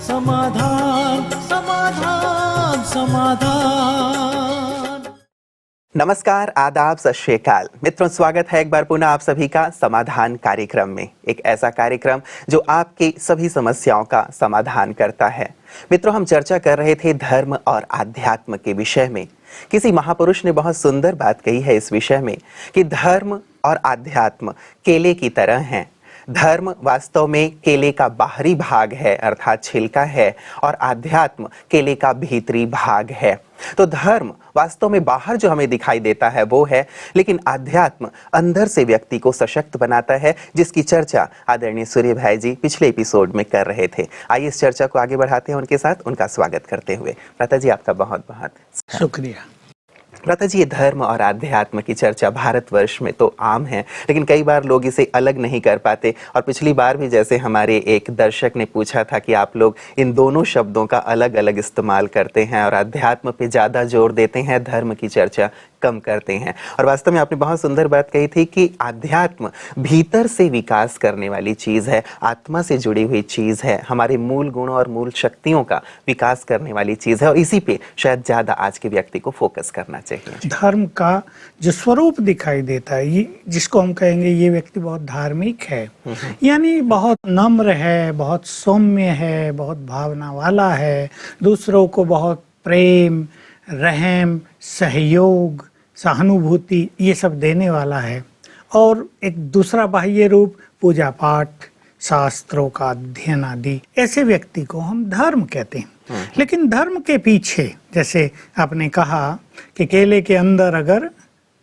समाधान समाधान समाधान। नमस्कार, आदाब, सत श्री अकाल मित्रों, स्वागत है एक बार पुनः आप सभी का समाधान कार्यक्रम में। एक ऐसा कार्यक्रम जो आपकी सभी समस्याओं का समाधान करता है। मित्रों, हम चर्चा कर रहे थे धर्म और आध्यात्म के विषय में। किसी महापुरुष ने बहुत सुंदर बात कही है इस विषय में कि धर्म और आध्यात्म केले की तरह हैं। धर्म वास्तव में केले का बाहरी भाग है अर्थात छिलका है, और आध्यात्म केले का भीतरी भाग है। तो धर्म वास्तव में बाहर जो हमें दिखाई देता है वो है, लेकिन आध्यात्म अंदर से व्यक्ति को सशक्त बनाता है, जिसकी चर्चा आदरणीय सूर्य भाई जी पिछले एपिसोड में कर रहे थे। आइए इस चर्चा को आगे बढ़ाते हैं उनके साथ, उनका स्वागत करते हुए। प्राता जी, आपका बहुत बहुत शुक्रिया। प्राता जी, ये धर्म और आध्यात्म की चर्चा भारतवर्ष में तो आम है, लेकिन कई बार लोग इसे अलग नहीं कर पाते। और पिछली बार भी जैसे हमारे एक दर्शक ने पूछा था कि आप लोग इन दोनों शब्दों का अलग अलग इस्तेमाल करते हैं और आध्यात्म पे ज़्यादा जोर देते हैं, धर्म की चर्चा कम करते हैं। और वास्तव में आपने बहुत सुंदर बात कही थी कि आध्यात्म भीतर से विकास करने वाली चीज़ है, आत्मा से जुड़ी हुई चीज़ है, हमारे मूल गुणों और मूल शक्तियों का विकास करने वाली चीज़ है, और इसी पे शायद ज़्यादा आज के व्यक्ति को फोकस करना चाहिए। धर्म का जो स्वरूप दिखाई देता है, ये जिसको हम कहेंगे ये व्यक्ति बहुत धार्मिक है, यानी बहुत नम्र है, बहुत सौम्य है, बहुत भावना वाला है, दूसरों को बहुत प्रेम, रहम, सहयोग, सहानुभूति ये सब देने वाला है। और एक दूसरा बाह्य रूप पूजा पाठ, शास्त्रों का अध्ययन आदि, ऐसे व्यक्ति को हम धर्म कहते हैं। लेकिन धर्म के पीछे, जैसे आपने कहा कि केले के अंदर अगर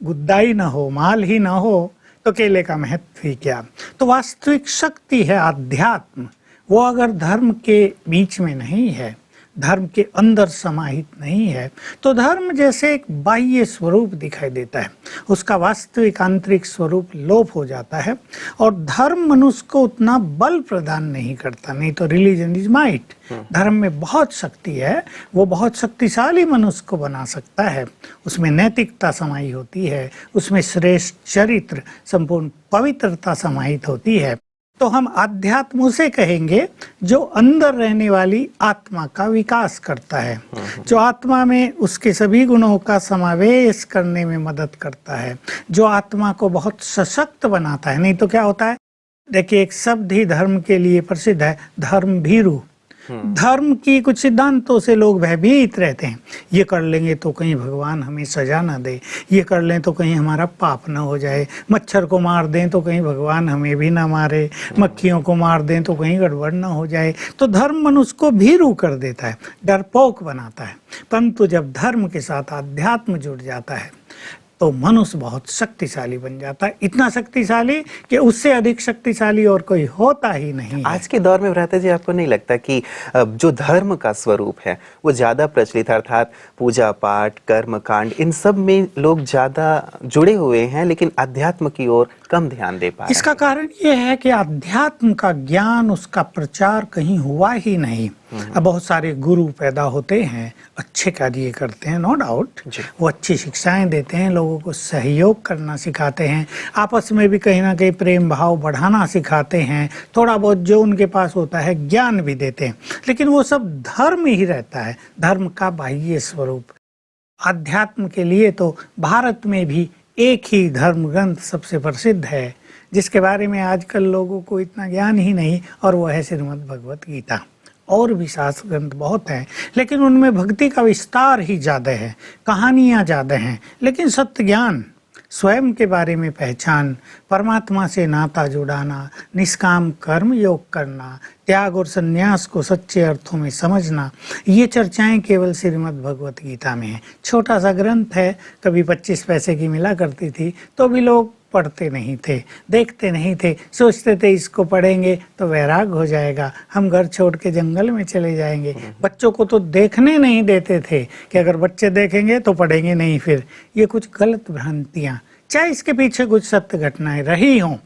गुद्दा ही ना हो, माल ही ना हो, तो केले का महत्व ही क्या। तो वास्तविक शक्ति है आध्यात्म, वो अगर धर्म के बीच में नहीं है, धर्म के अंदर समाहित नहीं है, तो धर्म जैसे एक बाह्य स्वरूप दिखाई देता है, उसका वास्तविक आंतरिक स्वरूप लोप हो जाता है। और धर्म मनुष्य को उतना बल प्रदान नहीं करता। नहीं तो रिलीजन इज माइट, धर्म में बहुत शक्ति है, वो बहुत शक्तिशाली मनुष्य को बना सकता है। उसमें नैतिकता समाई होती है, उसमें श्रेष्ठ चरित्र, संपूर्ण पवित्रता समाहित होती है। तो हम अध्यात्म उसे कहेंगे जो अंदर रहने वाली आत्मा का विकास करता है, जो आत्मा में उसके सभी गुणों का समावेश करने में मदद करता है, जो आत्मा को बहुत सशक्त बनाता है। नहीं तो क्या होता है, देखिए एक शब्द ही धर्म के लिए प्रसिद्ध है, धर्म भीरु। धर्म की कुछ सिद्धांतों से लोग भयभीत रहते हैं। ये कर लेंगे तो कहीं भगवान हमें सजा न दे, ये कर लें तो कहीं हमारा पाप न हो जाए, मच्छर को मार दें तो कहीं भगवान हमें भी ना मारे, मक्खियों को मार दें तो कहीं गड़बड़ न हो जाए। तो धर्म मनुष्य को भीरू कर देता है, डरपोक बनाता है। परंतु जब धर्म के साथ आध्यात्म जुड़ जाता है तो मनुष्य बहुत शक्तिशाली बन जाता है, इतना शक्तिशाली कि उससे अधिक शक्तिशाली और कोई होता ही नहीं। आज के दौर में भ्राता जी, आपको नहीं लगता कि जो धर्म का स्वरूप है वो ज्यादा प्रचलित, अर्थात पूजा पाठ, कर्म कांड, इन सब में लोग ज्यादा जुड़े हुए हैं, लेकिन अध्यात्म की ओर कम ध्यान दे पा रहे हैं? इसका कारण ये है कि अध्यात्म का ज्ञान, उसका प्रचार कहीं हुआ ही नहीं। अब बहुत सारे गुरु पैदा होते हैं, अच्छे कार्य करते हैं, नो डाउट, वो अच्छी शिक्षाएं देते हैं, लोगों को सहयोग करना सिखाते हैं, आपस में भी कहीं ना कहीं प्रेम भाव बढ़ाना सिखाते हैं, थोड़ा बहुत जो उनके पास होता है ज्ञान भी देते हैं, लेकिन वो सब धर्म ही रहता है, धर्म का बाह्य स्वरूप। अध्यात्म के लिए तो भारत में भी एक ही धर्म ग्रंथ सबसे प्रसिद्ध है, जिसके बारे में आजकल लोगों को इतना ज्ञान ही नहीं, और वो है श्रीमद् भगवत गीता। और भी शास्त्र ग्रंथ बहुत हैं, लेकिन उनमें भक्ति का विस्तार ही ज़्यादा है, कहानियाँ ज़्यादा हैं, लेकिन सत्य ज्ञान, स्वयं के बारे में पहचान, परमात्मा से नाता जुड़ाना, निष्काम कर्म योग करना, त्याग और संन्यास को सच्चे अर्थों में समझना, ये चर्चाएं केवल श्रीमद् भगवत गीता में है। छोटा सा ग्रंथ है, कभी 25 पैसे की मिला करती थी, तो भी लोग पढ़ते नहीं थे, देखते नहीं थे, सोचते थे इसको पढ़ेंगे तो वैराग हो जाएगा, हम घर छोड़ के जंगल में चले जाएंगे। बच्चों को तो देखने नहीं देते थे कि अगर बच्चे देखेंगे तो पढ़ेंगे नहीं। फिर ये कुछ गलत भ्रांतियाँ, चाहे इसके पीछे कुछ सत्य घटनाएं रही हों,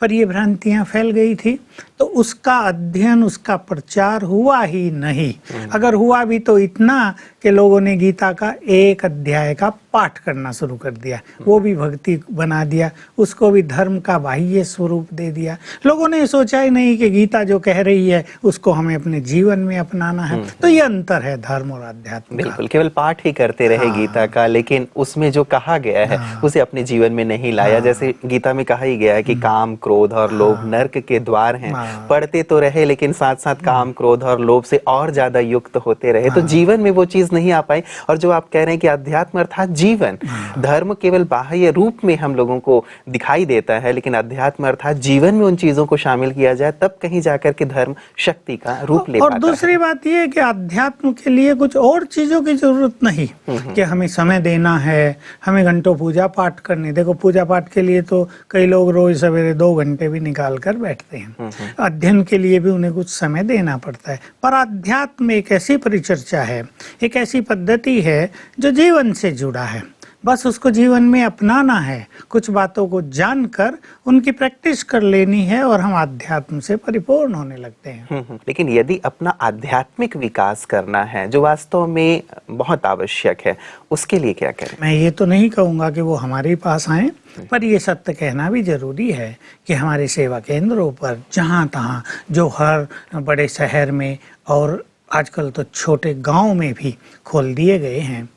पर ये भ्रांतियाँ फैल गई थी। तो उसका अध्ययन, उसका प्रचार हुआ ही नहीं। अगर हुआ भी तो इतना कि लोगों ने गीता का एक अध्याय का पाठ करना शुरू कर दिया, वो भी भक्ति बना दिया, उसको भी धर्म का बाह्य स्वरूप दे दिया। लोगों ने सोचा ही नहीं कि गीता जो कह रही है उसको हमें अपने जीवन में अपनाना है। तो ये अंतर है धर्म और अध्यात्म का। बिल्कुल, केवल पाठ ही करते रहे गीता का, लेकिन उसमें जो कहा गया है उसे अपने जीवन में नहीं लाया। जैसे गीता में कहा ही गया है कि काम, क्रोध और लोभ नर्क के द्वार हैं। पढ़ते तो रहे लेकिन साथ साथ काम, क्रोध और लोभ से और ज्यादा युक्त होते रहे, तो जीवन में वो चीज नहीं आ पाई। और जो आप कह रहे हैं कि अध्यात्म अर्थात जीवन, धर्म केवल बाह्य रूप में हम लोगों को दिखाई देता है, लेकिन अध्यात्म अर्थात जीवन में उन चीजों को शामिल किया जाए तब कहीं जाकर के धर्म शक्ति का रूप ले पाता है। और दूसरी बात यह है कि अध्यात्म के लिए कुछ और चीजों की जरूरत नहीं कि हमें समय देना है, हमें घंटों पूजा पाठ करनी। देखो पूजा पाठ के लिए तो कई लोग रोज सवेरे 2 घंटे भी निकाल कर बैठते हैं, अध्ययन के लिए भी उन्हें कुछ समय देना पड़ता है। पर अध्यात्म एक ऐसी परिचर्चा है, एक ऐसी पद्धति है जो जीवन से जुड़ा है। बस उसको जीवन में अपनाना है, कुछ बातों को जानकर उनकी प्रैक्टिस कर लेनी है और हम अध्यात्म से परिपूर्ण होने लगते हैं। लेकिन यदि अपना आध्यात्मिक विकास करना है जो वास्तव में बहुत आवश्यक है, उसके लिए क्या करें? मैं ये तो नहीं कहूँगा कि वो हमारे पास आए, पर ये सत्य कहना भी जरूरी है कि हमारे सेवा केंद्रों पर जहाँ तहाँ, जो हर बड़े शहर में और आजकल तो छोटे गांव में भी खोल दिए गए हैं,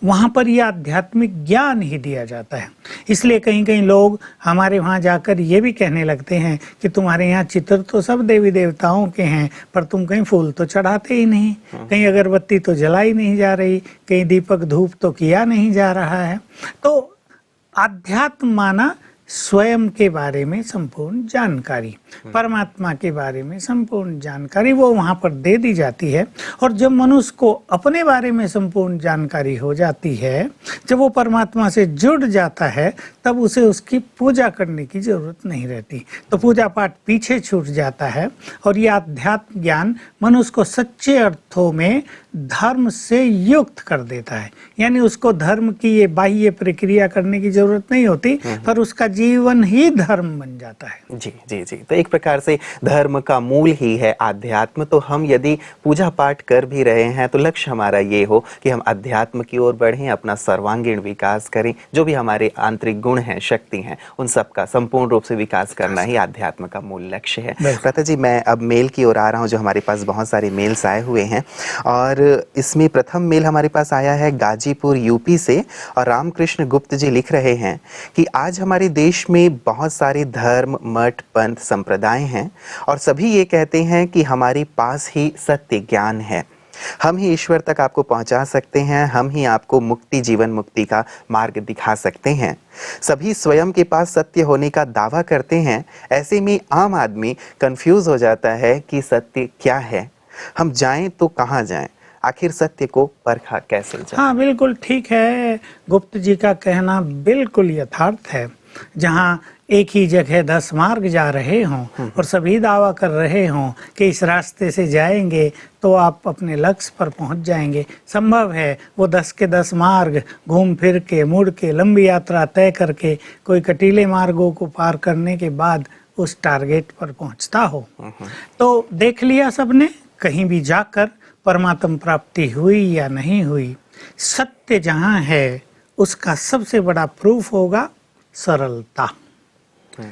वहाँ पर यह आध्यात्मिक ज्ञान ही दिया जाता है। इसलिए कहीं कहीं लोग हमारे वहाँ जाकर ये भी कहने लगते हैं कि तुम्हारे यहाँ चित्र तो सब देवी देवताओं के हैं, पर तुम कहीं फूल तो चढ़ाते ही नहीं, कहीं अगरबत्ती तो जलाई नहीं जा रही, कहीं दीपक धूप तो किया नहीं जा रहा है। तो आध्यात्म माना स्वयं के बारे में संपूर्ण जानकारी, परमात्मा के बारे में संपूर्ण जानकारी वो वहाँ पर दे दी जाती है। और जब मनुष्य को अपने बारे में संपूर्ण जानकारी हो जाती है, जब वो परमात्मा से जुड़ जाता है, तब उसे उसकी पूजा करने की जरूरत नहीं रहती। तो पूजा पाठ पीछे छूट जाता है और ये आध्यात्म ज्ञान मनुष्य को सच्चे अर्थों में धर्म से युक्त कर देता है। यानी उसको धर्म की ये बाह्य प्रक्रिया करने की जरूरत नहीं होती, पर उसका जीवन ही धर्म बन जाता है। जी जी जी। तो एक प्रकार से धर्म का मूल ही है आध्यात्म। तो हम यदि पूजा पाठ कर भी रहे हैं तो लक्ष्य हमारा ये हो कि हम अध्यात्म की ओर बढ़ें, अपना सर्वांगीण विकास करें, जो भी हमारे आंतरिक गुण हैं, शक्ति हैं, उन सब का संपूर्ण रूप से विकास करना ही अध्यात्म का मूल लक्ष्य है। प्रथा जी, मैं अब मेल की ओर आ रहा हूँ, जो हमारे पास बहुत सारे मेल्स आए हुए हैं और इसमें प्रथम मेल हमारे पास आया है गाजीपुर यूपी से और रामकृष्ण गुप्त जी लिख रहे हैं कि आज हमारे देश में बहुत सारे धर्म, मठ, पंथ, संप्रदाय हैं और सभी ये कहते हैं कि हमारे पास ही सत्य ज्ञान है, हम ही ईश्वर तक आपको पहुंचा सकते हैं, हम ही आपको मुक्ति, जीवन मुक्ति का मार्ग दिखा सकते हैं। सभी स्वयं के पास सत्य होने का दावा करते हैं। ऐसे में आम आदमी कंफ्यूज हो जाता है कि सत्य क्या है, हम जाएं तो कहाँ जाएं, आखिर सत्य को परखा कैसे जाए? हाँ, बिल्कुल ठीक है। गुप्त जी का कहना बिल्कुल यथार्थ है। जहाँ एक ही जगह 10 मार्ग जा रहे हों और सभी दावा कर रहे हों कि इस रास्ते से जाएंगे तो आप अपने लक्ष्य पर पहुंच जाएंगे, संभव है वो 10 के 10 मार्ग घूम फिर के, मुड़ के, लंबी यात्रा तय करके, कोई कटीले मार्गों को पार करने के बाद उस टारगेट पर पहुंचता हो। तो देख लिया सबने, कहीं भी जाकर परमात्म प्राप्ति हुई या नहीं हुई, सत्य जहाँ है उसका सबसे बड़ा प्रूफ होगा सरलता।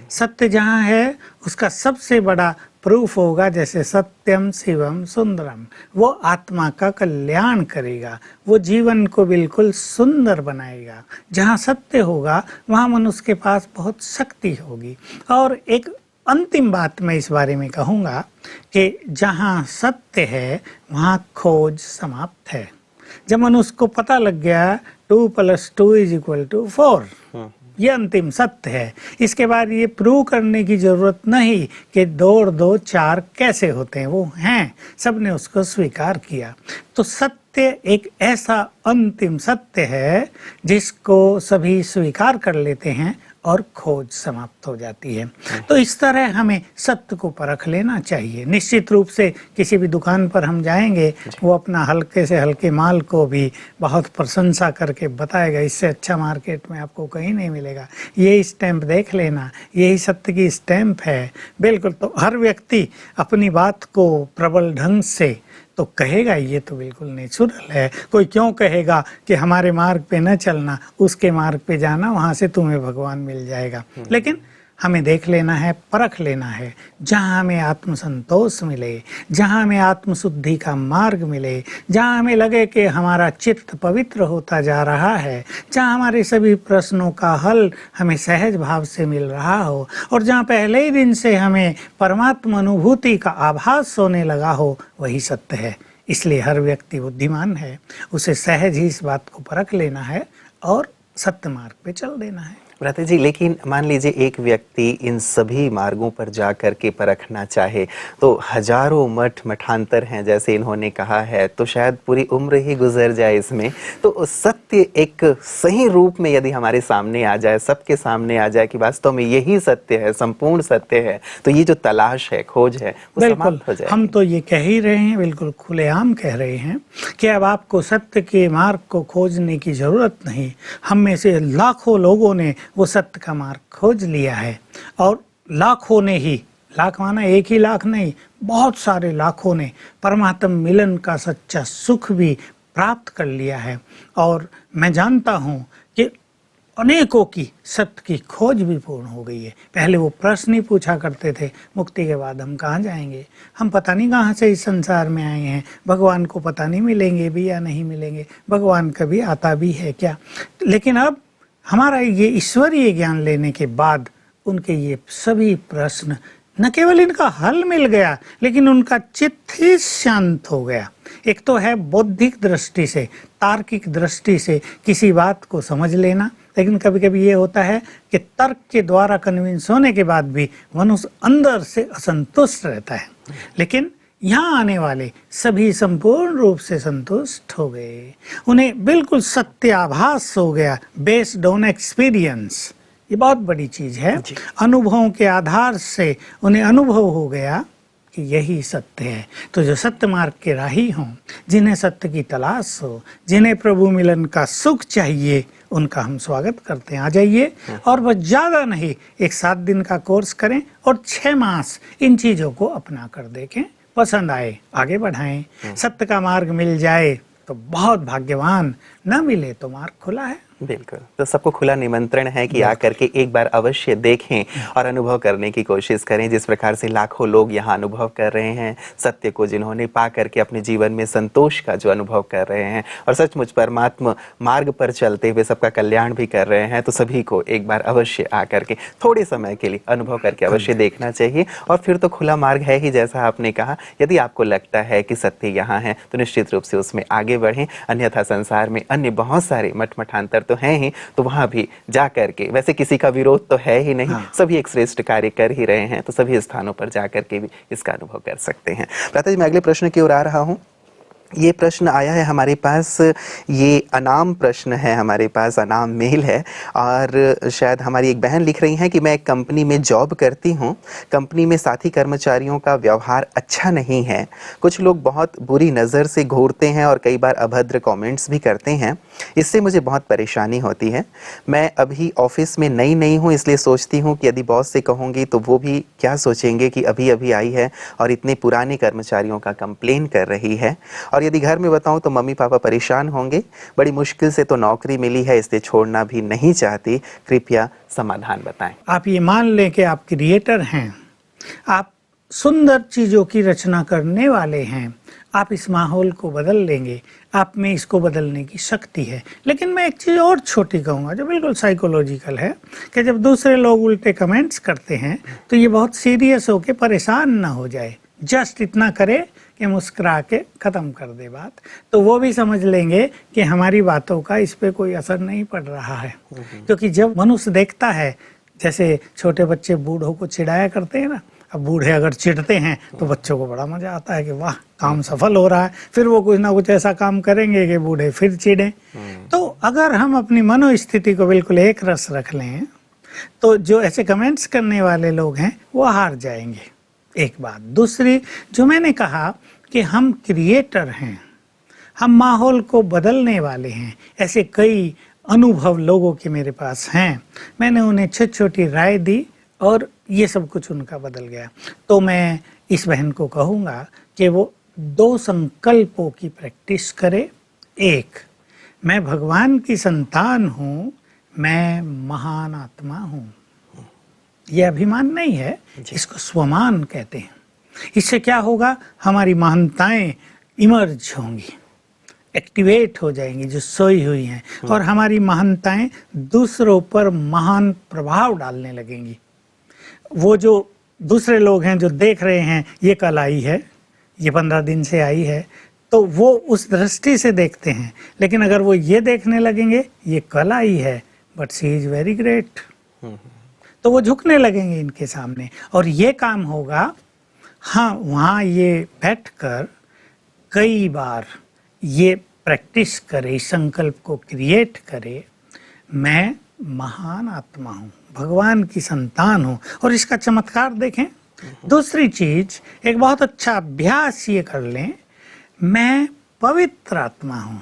सत्य जहाँ है उसका सबसे बड़ा प्रूफ होगा, जैसे सत्यम शिवम सुंदरम, वो आत्मा का कल्याण करेगा, वो जीवन को बिल्कुल सुंदर बनाएगा। जहाँ सत्य होगा वहाँ मनुष्य के पास बहुत शक्ति होगी। और एक अंतिम बात मैं इस बारे में कहूँगा कि जहाँ सत्य है वहाँ खोज समाप्त है। जब मनुष्य को पता लग गया 2 + 2 = 4, ये अंतिम सत्य है। इसके बाद ये प्रूव करने की जरूरत नहीं कि 2 और 2 4 कैसे होते हैं, वो हैं, सबने उसको स्वीकार किया। तो सत्य एक ऐसा अंतिम सत्य है जिसको सभी स्वीकार कर लेते हैं और खोज समाप्त हो जाती है। तो इस तरह हमें सत्य को परख लेना चाहिए। निश्चित रूप से किसी भी दुकान पर हम जाएंगे, वो अपना हल्के से हल्के माल को भी बहुत प्रशंसा करके बताएगा, इससे अच्छा मार्केट में आपको कहीं नहीं मिलेगा, ये स्टैंप देख लेना, यही सत्य की स्टैंप है। बिल्कुल, तो हर व्यक्ति अपनी बात को प्रबल ढंग से तो कहेगा, ये तो बिल्कुल नेचुरल है। कोई क्यों कहेगा कि हमारे मार्ग पे न चलना, उसके मार्ग पे जाना, वहाँ से तुम्हें भगवान मिल जाएगा। लेकिन हमें देख लेना है, परख लेना है। जहाँ हमें आत्मसंतोष मिले, जहाँ हमें आत्मशुद्धि का मार्ग मिले, जहाँ हमें लगे कि हमारा चित्त पवित्र होता जा रहा है, जहाँ हमारे सभी प्रश्नों का हल हमें सहज भाव से मिल रहा हो, और जहाँ पहले ही दिन से हमें परमात्मा अनुभूति का आभास होने लगा हो, वही सत्य है। इसलिए हर व्यक्ति बुद्धिमान है, उसे सहज ही इस बात को परख लेना है और सत्य मार्ग पे चल देना है। भ्राता जी, लेकिन मान लीजिए एक व्यक्ति इन सभी मार्गों पर जा कर के परखना चाहे, तो हजारों मठ मठांतर हैं जैसे इन्होंने कहा है, तो शायद पूरी उम्र ही गुजर जाए इसमें। तो सत्य एक सही रूप में यदि हमारे सामने आ जाए, सबके सामने आ जाए कि वास्तव में यही सत्य है, संपूर्ण सत्य है, तो ये जो तलाश है, खोज है, वो समाप्त हो जाए। हम तो ये कह ही रहे हैं, बिल्कुल खुलेआम कह रहे हैं कि अब आपको सत्य के मार्ग को खोजने की जरूरत नहीं। हम में से लाखों लोगों ने वो सत्य का मार्ग खोज लिया है, और लाखों ने ही, लाख माना एक ही लाख नहीं, बहुत सारे लाखों ने परमात्म मिलन का सच्चा सुख भी प्राप्त कर लिया है। और मैं जानता हूँ कि अनेकों की सत्य की खोज भी पूर्ण हो गई है। पहले वो प्रश्न ही पूछा करते थे, मुक्ति के बाद हम कहाँ जाएंगे, हम पता नहीं कहाँ से इस संसार में आए हैं, भगवान को पता नहीं मिलेंगे भी या नहीं मिलेंगे, भगवान कभी आता भी है क्या। लेकिन अब हमारा ये ईश्वरीय ज्ञान लेने के बाद उनके ये सभी प्रश्न, न केवल इनका हल मिल गया, लेकिन उनका चित्त ही शांत हो गया। एक तो है बौद्धिक दृष्टि से, तार्किक दृष्टि से किसी बात को समझ लेना, लेकिन कभी कभी ये होता है कि तर्क के द्वारा कन्विंस होने के बाद भी मनुष्य अंदर से असंतुष्ट रहता है। लेकिन यहाँ आने वाले सभी संपूर्ण रूप से संतुष्ट हो गए, उन्हें बिल्कुल सत्य आभास हो गया, बेस्ड ऑन एक्सपीरियंस। ये बहुत बड़ी चीज है। अनुभवों के आधार से उन्हें अनुभव हो गया कि यही सत्य है। तो जो सत्य मार्ग के राही हों, जिन्हें सत्य की तलाश हो, जिन्हें प्रभु मिलन का सुख चाहिए, उनका हम स्वागत करते हैं। आ जाइए, और बस ज़्यादा नहीं, एक 7 दिन का कोर्स करें और 6 मास इन चीज़ों को अपना कर देखें, पसंद आए आगे बढ़ाएं। सत्य का मार्ग मिल जाए तो बहुत भाग्यवान, न मिले तो मार्ग खुला है। बिल्कुल, तो सबको खुला निमंत्रण है कि आकर के एक बार अवश्य देखें और अनुभव करने की कोशिश करें, जिस प्रकार से लाखों लोग यहाँ अनुभव कर रहे हैं सत्य को, जिन्होंने पा करके अपने जीवन में संतोष का जो अनुभव कर रहे हैं और सचमुच परमात्मा मार्ग पर चलते हुए सबका कल्याण भी कर रहे हैं। तो सभी को एक बार अवश्य आकर के थोड़े समय के लिए अनुभव करके अवश्य देखना चाहिए, और फिर तो खुला मार्ग है ही, जैसा आपने कहा। यदि आपको लगता है कि सत्य यहाँ है तो निश्चित रूप से उसमें आगे बढ़ें, अन्यथा संसार में अन्य बहुत सारे मठ मठांतर तो हैं ही, तो वहां भी जा करके, वैसे किसी का विरोध तो है ही नहीं, सभी एक श्रेष्ठ कार्य कर ही रहे हैं, तो सभी स्थानों पर जा करके भी इसका अनुभव कर सकते हैं। भ्राता जी, मैं अगले प्रश्न की ओर आ रहा हूं। ये प्रश्न आया है हमारे पास, ये अनाम प्रश्न है हमारे पास, अनाम मेल है, और शायद हमारी एक बहन लिख रही हैं कि मैं एक कंपनी में जॉब करती हूँ, कंपनी में साथी कर्मचारियों का व्यवहार अच्छा नहीं है, कुछ लोग बहुत बुरी नज़र से घूरते हैं और कई बार अभद्र कमेंट्स भी करते हैं, इससे मुझे बहुत परेशानी होती है। मैं अभी ऑफिस में नई हूँ, इसलिए सोचती हूँ कि यदि बॉस से कहूँगी तो वो भी क्या सोचेंगे कि अभी अभी आई है और इतने पुराने कर्मचारियों का कंप्लेन कर रही है, और यदि घर में बताऊं तो मम्मी पापा परेशान होंगे। बड़ी मुश्किल से तो नौकरी मिली है, इसलिए छोड़ना भी नहीं चाहती, कृपया समाधान बताएं। आप ये मान लें कि आप क्रिएटर हैं, आप सुंदर चीज़ों की रचना करने वाले हैं, आप इस माहौल को बदल लेंगे, आप में इसको बदलने की शक्ति है। लेकिन मैं एक चीज़ और छोटी कहूँगा जो बिल्कुल साइकोलॉजिकल है, कि जब दूसरे लोग उल्टे कमेंट्स करते हैं तो ये बहुत सीरियस होकर परेशान ना हो जाए, जस्ट इतना करे कि मुस्कुरा के ख़त्म कर दे बात, तो वो भी समझ लेंगे कि हमारी बातों का इस पे कोई असर नहीं पड़ रहा है। क्योंकि जब मनुष्य देखता है, जैसे छोटे बच्चे बूढ़ों को चिढ़ाया करते हैं ना, अब बूढ़े अगर चिढ़ते हैं तो बच्चों को बड़ा मजा आता है कि वाह काम सफल हो रहा है, फिर वो कुछ ना कुछ ऐसा काम करेंगे कि बूढ़े फिर चिढ़े। तो अगर हम अपनी मनोस्थिति को बिल्कुल एक रस रख लें तो जो ऐसे कमेंट्स करने वाले लोग हैं वो हार जाएंगे। एक बात। दूसरी, जो मैंने कहा कि हम क्रिएटर हैं, हम माहौल को बदलने वाले हैं, ऐसे कई अनुभव लोगों के मेरे पास हैं। मैंने उन्हें छोटी छोटी राय दी और ये सब कुछ उनका बदल गया। तो मैं इस बहन को कहूँगा कि वो 2 संकल्पों की प्रैक्टिस करे। एक, मैं भगवान की संतान हूँ, मैं महान आत्मा हूँ। ये अभिमान नहीं है, इसको स्वमान कहते हैं। इससे क्या होगा, हमारी महानताएं इमर्ज होंगी, एक्टिवेट हो जाएंगी जो सोई हुई हैं, और हमारी महानताएं दूसरों पर महान प्रभाव डालने लगेंगी। वो जो दूसरे लोग हैं जो देख रहे हैं ये कल आई है, ये 15 दिन से आई है, तो वो उस दृष्टि से देखते हैं। लेकिन अगर वो ये देखने लगेंगे ये कल आई है but she is very great, तो वो झुकने लगेंगे इनके सामने। और ये काम होगा, हाँ, वहाँ ये बैठकर कई बार ये प्रैक्टिस करे, इस संकल्प को क्रिएट करे, मैं महान आत्मा हूँ, भगवान की संतान हूँ। और इसका चमत्कार देखें। दूसरी चीज, एक बहुत अच्छा अभ्यास ये कर लें, मैं पवित्र आत्मा हूँ।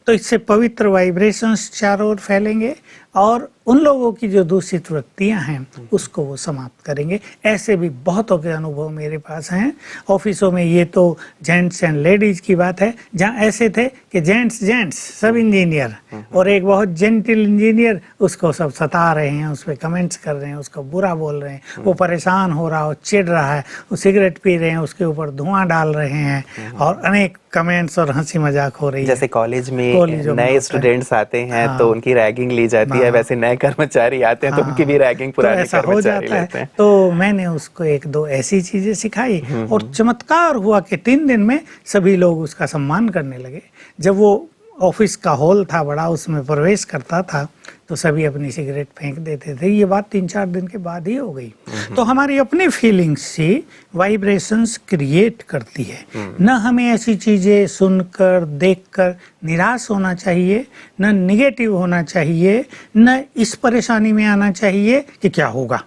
तो इससे पवित्र वाइब्रेशंस चारों ओर फैलेंगे और उन लोगों की जो दूषित वृत्तियां हैं उसको वो समाप्त करेंगे। ऐसे भी बहुतों के अनुभव मेरे पास हैं। ऑफिसों में ये तो जेंट्स एंड लेडीज की बात है, जहाँ ऐसे थे कि जेंट्स सब इंजीनियर, और एक बहुत जेंटल इंजीनियर, उसको सब सता रहे हैं, उस पर कमेंट्स कर रहे हैं, उसको बुरा बोल रहे हैं, वो परेशान हो रहा हो, चिढ़ रहा है, वो सिगरेट पी रहे हैं, उसके ऊपर धुआं डाल रहे हैं, और अनेक कमेंट्स और हंसी मजाक हो रही है। जैसे कॉलेज में नए स्टूडेंट्स आते हैं तो उनकी रैगिंग ली जाती है, वैसे नए कर्मचारी आते हैं तो उनकी भी रैगिंग पुराने कर्मचारी लेते हैं। तो मैंने उसको 1-2 ऐसी चीजें सिखाई और चमत्कार हुआ कि 3 दिन में सभी लोग उसका सम्मान करने लगे। जब वो ऑफिस का हॉल था बड़ा, उसमें प्रवेश करता था तो सभी अपनी सिगरेट फेंक देते थे। ये बात 3-4 दिन के बाद ही हो गई। तो हमारी अपनी फीलिंग्स से वाइब्रेशंस क्रिएट करती है। न हमें ऐसी चीजें सुनकर देखकर निराश होना चाहिए, न निगेटिव होना चाहिए, न इस परेशानी में आना चाहिए कि क्या होगा।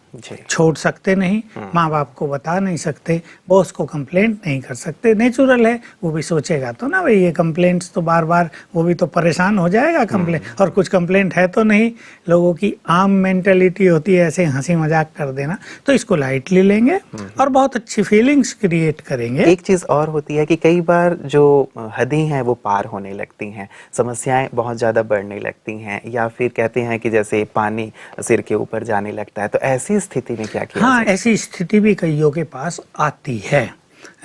छोड़ सकते नहीं, माँ बाप को बता नहीं सकते, बॉस को कंप्लेंट नहीं कर सकते। नेचुरल है, वो भी सोचेगा तो ना भाई ये कंप्लेंट्स तो बार बार, वो भी तो परेशान हो जाएगा कंप्लेंट। और कुछ कंप्लेंट है तो नहीं, लोगों की आम मेंटेलिटी होती है ऐसे हंसी मजाक कर देना। तो इसको लाइटली लेंगे और बहुत अच्छी फीलिंग्स क्रिएट करेंगे। एक चीज और होती है कि कई बार जो हदें हैं वो पार होने लगती हैं, समस्याएं बहुत ज्यादा बढ़ने लगती हैं, या फिर कहते हैं कि जैसे पानी सिर के ऊपर जाने लगता है। तो ऐसी स्थिति में क्या किया? हाँ, ऐसी स्थिति भी कईयों के पास आती है।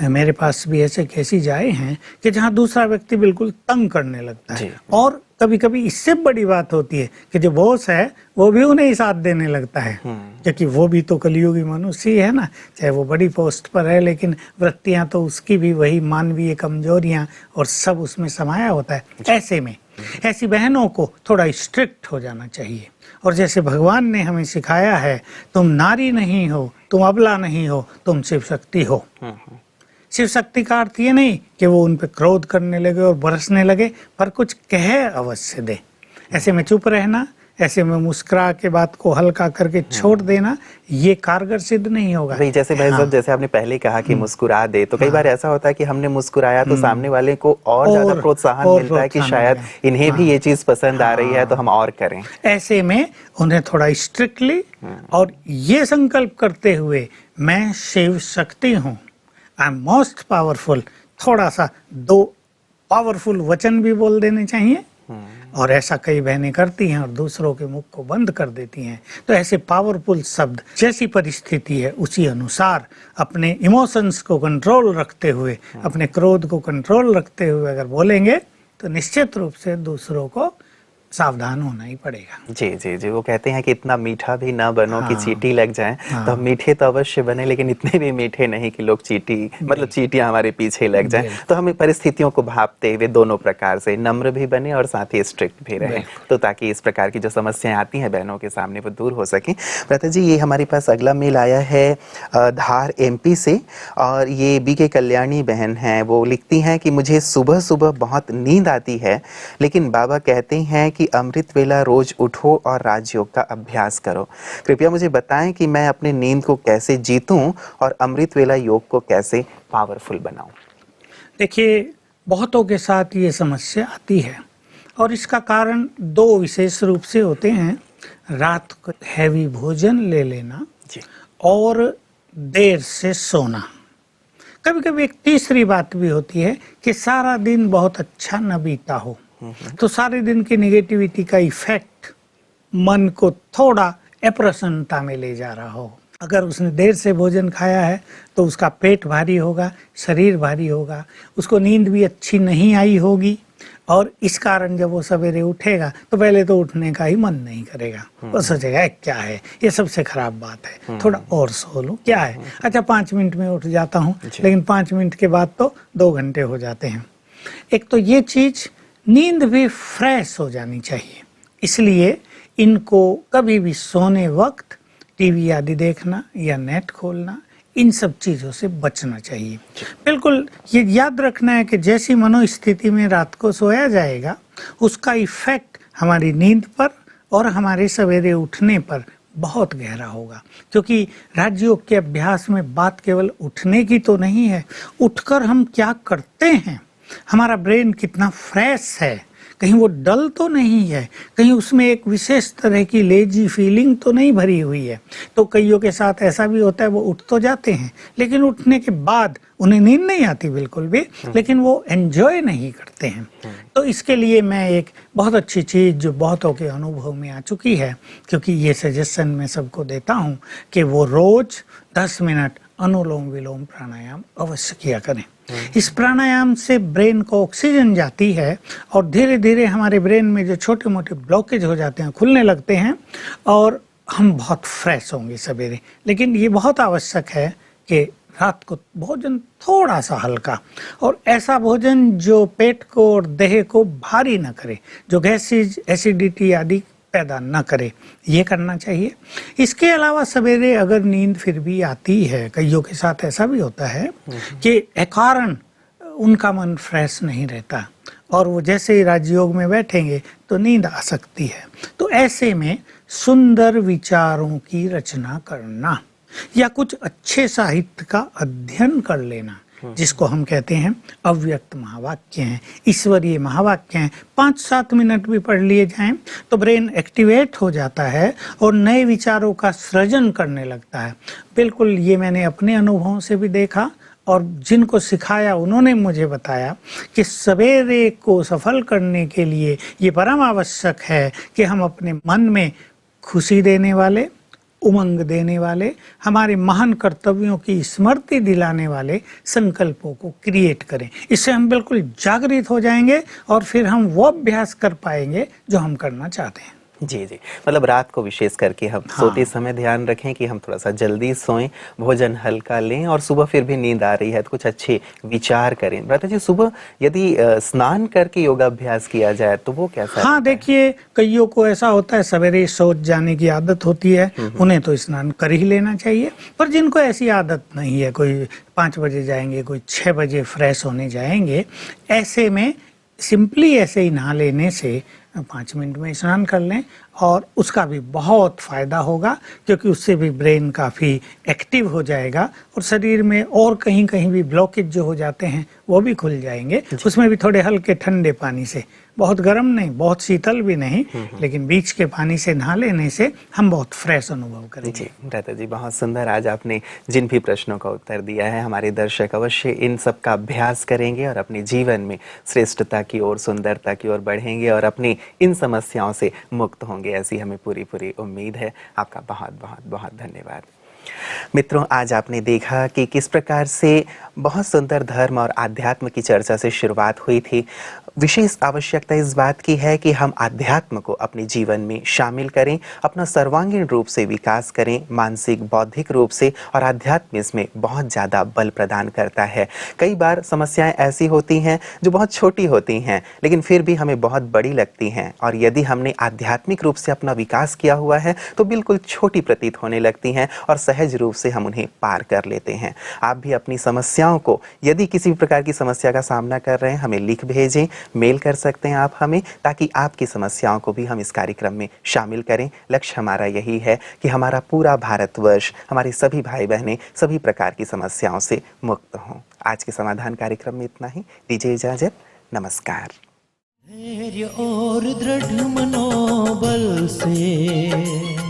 मेरे पास भी ऐसे केसेज आए हैं कि जहाँ दूसरा व्यक्ति बिल्कुल तंग करने लगता है। और कभी कभी इससे बड़ी बात होती है कि जो बॉस है वो भी उन्हें ही साथ देने लगता है, क्योंकि वो भी तो कलियुगी मनुष्य ही है ना, चाहे वो बड़ी पोस्ट पर है, लेकिन वृत्तियां तो उसकी भी वही मानवीय कमजोरियां और सब उसमें समाया होता है। ऐसे में ऐसी बहनों को थोड़ा स्ट्रिक्ट हो जाना चाहिए। और जैसे भगवान ने हमें सिखाया है, तुम नारी नहीं हो, तुम अबला नहीं हो, तुम शिव शक्ति हो। शिव शक्ति का अर्थ ये नहीं कि वो उन पे क्रोध करने लगे और बरसने लगे, पर कुछ कह अवश्य दे। ऐसे में चुप रहना, ऐसे में मुस्कुरा के बात को हल्का करके छोड़ देना, ये कारगर सिद्ध नहीं होगा। भाई जैसे भाई साहब, जैसे आपने पहले कहा कि मुस्कुरा दे, तो कई बार ऐसा होता है कि हमने मुस्कुराया तो सामने वाले को और ज्यादा प्रोत्साहन मिलता है कि शायद इन्हें भी ये चीज पसंद आ रही है तो हम और करें। ऐसे में उन्हें थोड़ा स्ट्रिक्टली और ये संकल्प करते हुए, मैं शिव शक्ति हूँ, आई एम मोस्ट पावरफुल, थोड़ा सा 2 पावरफुल वचन भी बोल देने चाहिए। और ऐसा कई बहनें करती हैं और दूसरों के मुख को बंद कर देती हैं। तो ऐसे पावरफुल शब्द, जैसी परिस्थिति है उसी अनुसार अपने इमोशंस को कंट्रोल रखते हुए, अपने क्रोध को कंट्रोल रखते हुए अगर बोलेंगे तो निश्चित रूप से दूसरों को सावधान होना ही पड़ेगा। जी जी जी, वो कहते हैं कि इतना मीठा भी ना बनो कि चींटी लग जाए। तो हम मीठे तो अवश्य बने, लेकिन इतने भी मीठे नहीं कि लोग मतलब चींटियां हमारे पीछे लग जाएं। तो हमें परिस्थितियों को भांपते हुए दोनों प्रकार से नम्र भी बने और साथ ही स्ट्रिक्ट भी रहे, तो ताकि इस प्रकार की जो समस्याएं आती हैं बहनों के सामने वो दूर हो सके। प्रथा जी, ये हमारे पास अगला मेल आया है धार MP से, और ये BK कल्याणी बहन है। वो लिखती हैं कि मुझे सुबह सुबह बहुत नींद आती है, लेकिन बाबा कहते हैं कि अमृत वेला रोज उठो और राजयोग का अभ्यास करो। कृपया मुझे बताएं कि मैं अपनी नींद को कैसे जीतूं और अमृत वेला योग को कैसे पावरफुल बनाऊं। देखिए, बहुतों के साथ ये समस्या आती है और इसका कारण दो विशेष रूप से होते हैं। रात को हैवी भोजन ले लेना जी। और देर से सोना। कभी कभी एक तीसरी बात भी होती है कि सारा दिन बहुत अच्छा न बीता हो, तो सारे दिन की नेगेटिविटी का इफेक्ट मन को थोड़ा अप्रसन्नता में ले जा रहा हो। अगर उसने देर से भोजन खाया है तो उसका पेट भारी होगा, शरीर भारी होगा, उसको नींद भी अच्छी नहीं आई होगी और इस कारण जब वो सवेरे उठेगा तो पहले तो उठने का ही मन नहीं करेगा। वो सोचेगा क्या है, ये सबसे खराब बात है, थोड़ा और सो लूं, क्या है, अच्छा 5 मिनट में उठ जाता हूँ, लेकिन 5 मिनट के बाद तो 2 घंटे हो जाते हैं। एक तो ये चीज, नींद भी फ्रेश हो जानी चाहिए, इसलिए इनको कभी भी सोने वक्त टीवी आदि देखना या नेट खोलना, इन सब चीज़ों से बचना चाहिए। बिल्कुल ये याद रखना है कि जैसी मनोस्थिति में रात को सोया जाएगा उसका इफेक्ट हमारी नींद पर और हमारे सवेरे उठने पर बहुत गहरा होगा। क्योंकि राजयोग के अभ्यास में बात केवल उठने की तो नहीं है, उठकर हम क्या करते हैं, हमारा ब्रेन कितना फ्रेश है, कहीं वो डल तो नहीं है, कहीं उसमें एक विशेष तरह की लेजी फीलिंग तो नहीं भरी हुई है। तो कईयों के साथ ऐसा भी होता है, वो उठ तो जाते हैं लेकिन उठने के बाद उन्हें नींद नहीं आती बिल्कुल भी, लेकिन वो एंजॉय नहीं करते हैं। तो इसके लिए मैं एक बहुत अच्छी चीज़ जो बहुतों के अनुभव में आ चुकी है, क्योंकि ये सजेशन मैं सबको देता हूँ कि वो रोज 10 मिनट अनुलोम विलोम प्राणायाम अवश्य किया करें। इस प्राणायाम से ब्रेन को ऑक्सीजन जाती है और धीरे धीरे हमारे ब्रेन में जो छोटे मोटे ब्लॉकेज हो जाते हैं खुलने लगते हैं और हम बहुत फ्रेश होंगे सवेरे। लेकिन ये बहुत आवश्यक है कि रात को भोजन थोड़ा सा हल्का और ऐसा भोजन जो पेट को और देह को भारी न करे, जो गैसेज एसिडिटी आदि पैदा न करे, ये करना चाहिए। इसके अलावा सवेरे अगर नींद फिर भी आती है, कईयों के साथ ऐसा भी होता है कि अकारण उनका मन फ्रेश नहीं रहता और वो जैसे ही राजयोग में बैठेंगे तो नींद आ सकती है। तो ऐसे में सुंदर विचारों की रचना करना या कुछ अच्छे साहित्य का अध्ययन कर लेना, जिसको हम कहते हैं अव्यक्त महावाक्य हैं, ईश्वरीय महावाक्य हैं, 5-7 मिनट भी पढ़ लिए जाएं तो ब्रेन एक्टिवेट हो जाता है और नए विचारों का सृजन करने लगता है। बिल्कुल ये मैंने अपने अनुभवों से भी देखा और जिनको सिखाया उन्होंने मुझे बताया कि सवेरे को सफल करने के लिए ये परम आवश्यक है कि हम अपने मन में खुशी देने वाले, उमंग देने वाले, हमारे महान कर्तव्यों की स्मृति दिलाने वाले संकल्पों को क्रिएट करें। इससे हम बिल्कुल जागृत हो जाएंगे और फिर हम वो अभ्यास कर पाएंगे जो हम करना चाहते हैं। जी जी, मतलब रात को विशेष करके हम सोते समय ध्यान रखें कि हम थोड़ा सा जल्दी सोएं, भोजन हल्का लें और सुबह फिर भी नींद आ रही है तो कुछ अच्छे विचार करें। भ्राता जी, सुबह यदि स्नान करके योगाभ्यास किया जाए तो वो कैसा? हाँ, देखिए कईयों को ऐसा होता है सवेरे शौच जाने की आदत होती है, उन्हें तो स्नान कर ही लेना चाहिए। पर जिनको ऐसी आदत नहीं है, कोई 5 बजे जाएंगे, कोई 6 बजे फ्रेश होने जाएंगे, ऐसे में सिंपली ऐसे ही नहा लेने से 5 मिनट में स्नान कर लें और उसका भी बहुत फ़ायदा होगा, क्योंकि उससे भी ब्रेन काफ़ी एक्टिव हो जाएगा और शरीर में और कहीं कहीं भी ब्लॉकेज जो हो जाते हैं वो भी खुल जाएंगे। उसमें भी थोड़े हल्के ठंडे पानी से, बहुत गर्म नहीं, बहुत शीतल भी नहीं, लेकिन बीच के पानी से नहा लेने से हम बहुत फ्रेश अनुभव करेंगे। जी भ्राता जी, बहुत सुंदर। आज आपने जिन भी प्रश्नों का उत्तर दिया है, हमारे दर्शक अवश्य इन सब का अभ्यास करेंगे और अपने जीवन में श्रेष्ठता की ओर, सुंदरता की ओर बढ़ेंगे और अपनी इन समस्याओं से मुक्त होंगे, ऐसी हमें पूरी पूरी उम्मीद है। आपका बहुत बहुत बहुत धन्यवाद। मित्रों, आज आपने देखा कि किस प्रकार से बहुत सुंदर धर्म और आध्यात्म की चर्चा से शुरुआत हुई थी। विशेष आवश्यकता इस बात की है कि हम आध्यात्म को अपने जीवन में शामिल करें, अपना सर्वांगीण रूप से विकास करें, मानसिक बौद्धिक रूप से, और आध्यात्म इसमें बहुत ज़्यादा बल प्रदान करता है। कई बार समस्याएं ऐसी होती हैं जो बहुत छोटी होती हैं लेकिन फिर भी हमें बहुत बड़ी लगती हैं, और यदि हमने आध्यात्मिक रूप से अपना विकास किया हुआ है तो बिल्कुल छोटी प्रतीत होने लगती हैं और सहज रूप से हम उन्हें पार कर लेते हैं। आप भी अपनी समस्याओं को, यदि किसी भी प्रकार की समस्या का सामना कर रहे हैं, हमें लिख भेजें, मेल कर सकते हैं आप हमें, ताकि आपकी समस्याओं को भी हम इस कार्यक्रम में शामिल करें। लक्ष्य हमारा यही है कि हमारा पूरा भारतवर्ष, हमारे सभी भाई बहनें सभी प्रकार की समस्याओं से मुक्त हों। आज के समाधान कार्यक्रम में इतना ही। दीजिए इजाजत। नमस्कार। धैर्य और दृढ़ मनोबल से